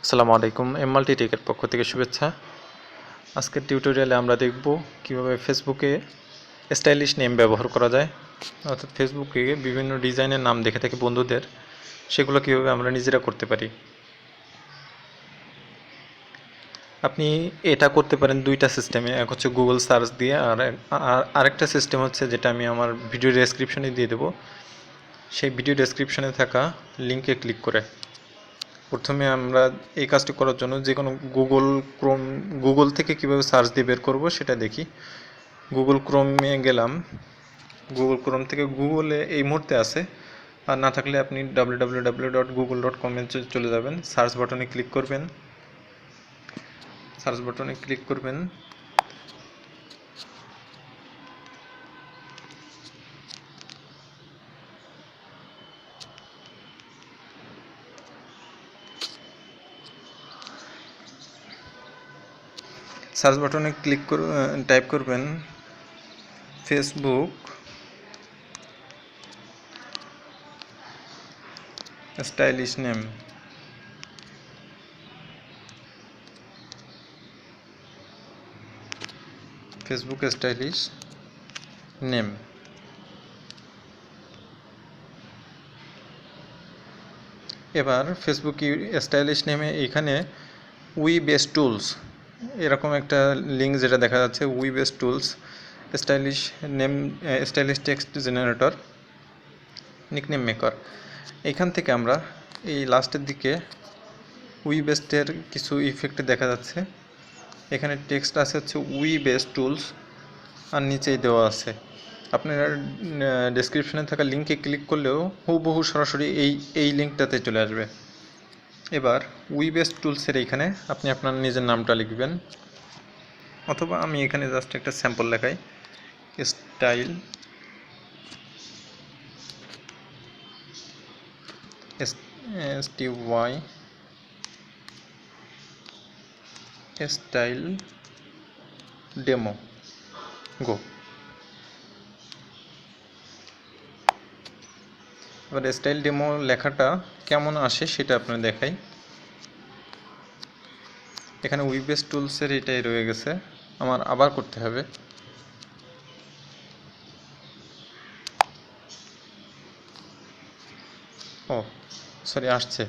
আসসালামু আলাইকুম। এমআলটি টেকের পক্ষ থেকে শুভেচ্ছা। আজকের টিউটোরিয়ালে আমরা দেখব কিভাবে ফেসবুকে স্টাইলিশ নেম ব্যবহার করা যায়। অর্থাৎ ফেসবুকে বিভিন্ন ডিজাইনের নাম দেখে থাকি বন্ধুদের, সেগুলো কিভাবে আমরা নিজেরা করতে পারি। আপনি এটা করতে পারেন দুইটা সিস্টেমে, এক হচ্ছে গুগল সার্চ দিয়ে, আর আরেকটা সিস্টেম হচ্ছে যেটা আমি আমার ভিডিও ডেসক্রিপশনে দিয়ে দেবো, সেই ভিডিও ডেসক্রিপশনে থাকা লিঙ্কে ক্লিক করে। প্রথমে আমরা এই কাজটি করার জন্য যে কোনো গুগল থেকে কিভাবে সার্চ দিয়ে বের করব সেটা দেখি। গুগল ক্রোমে গেলাম, গুগল ক্রোম থেকে গুগলে এই মুহূর্তে আছে, আর না থাকলে আপনি www.google.com চলে যাবেন। সার্চ বাটনে ক্লিক করবেন, সার্চ বাটনে ক্লিক করবেন। সার্চ বাটনে ক্লিক করে টাইপ করবেন Facebook stylish name. Facebook stylish name. এবার ফেসবুক স্টাইলিশ নেমে এখানে উই বেস্ট টুলস এরকম একটা লিঙ্ক যেটা দেখা যাচ্ছে, we best tools stylish name, stylish text generator, nickname maker. এখান থেকে আমরা এই লাস্টের দিকে উই বেস্টের কিছু ইফেক্ট দেখা যাচ্ছে। এখানে টেক্সট আছে হচ্ছে উই বেস্ট টুলস, আর নিচেই দেওয়া আছে। আপনারা ডেসক্রিপশনে থাকা লিঙ্কে ক্লিক করলেও হুবহু সরাসরি এই লিঙ্কটাতে চলে আসবে। এবার উই বেস্ট টুলসের এইখানে আপনি আপনার নিজের নামটা লিখবেন, অথবা আমি এখানে জাস্ট একটা স্যাম্পল লেখাই, স্টাইল STY স্টাইল ডেমো গো। এবার স্টাইল ডেমো লেখাটা কেমন আসে সেটা আপনার দেখাই। এখানে উই বেস্ট টুলসের এটাই রয়ে গেছে, আমার আবার করতে হবে। ও সরি, আসছে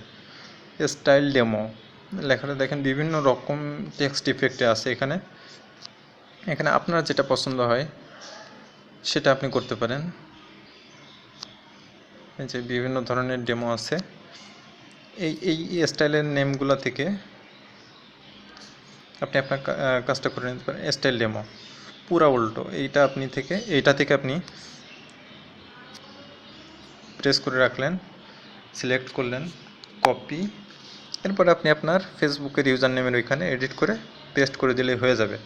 স্টাইল ডেমো লেখাটা। দেখেন বিভিন্ন রকম টেক্সট ইফেক্টে আছে এখানে। এখানে আপনার যেটা পছন্দ হয় সেটা আপনি করতে পারেন। এই যে বিভিন্ন ধরনের ডেমো আছে, এই স্টাইলের নেমগুলো থেকে আপনি আপনার কাজটা করে নিতে পারেন। স্টাইল ডেমো পুরা উল্টো, এইটা থেকে আপনি প্রেস করে রাখলেন, সিলেক্ট করলেন, কপি, এরপরে আপনি আপনার ফেসবুকের ইউজার নেমের ওইখানে এডিট করে পেস্ট করে দিলেই হয়ে যাবে।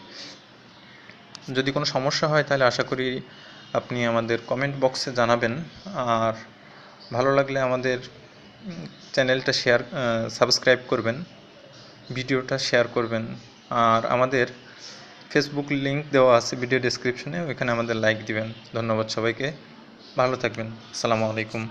যদি কোনো সমস্যা হয় তাহলে আশা করি আপনি আমাদের কমেন্ট বক্সে জানাবেন। আর ভালো লাগলে আমাদের চ্যানেলটা সাবস্ক্রাইব করবেন, ভিডিওটা শেয়ার করবেন, আর আমাদের ফেসবুক লিঙ্ক দেওয়া আছে ভিডিও ডেসক্রিপশনে, ওইখানে আমাদের লাইক দিবেন। ধন্যবাদ সবাইকে, ভালো থাকবেন। আসসালামু আলাইকুম।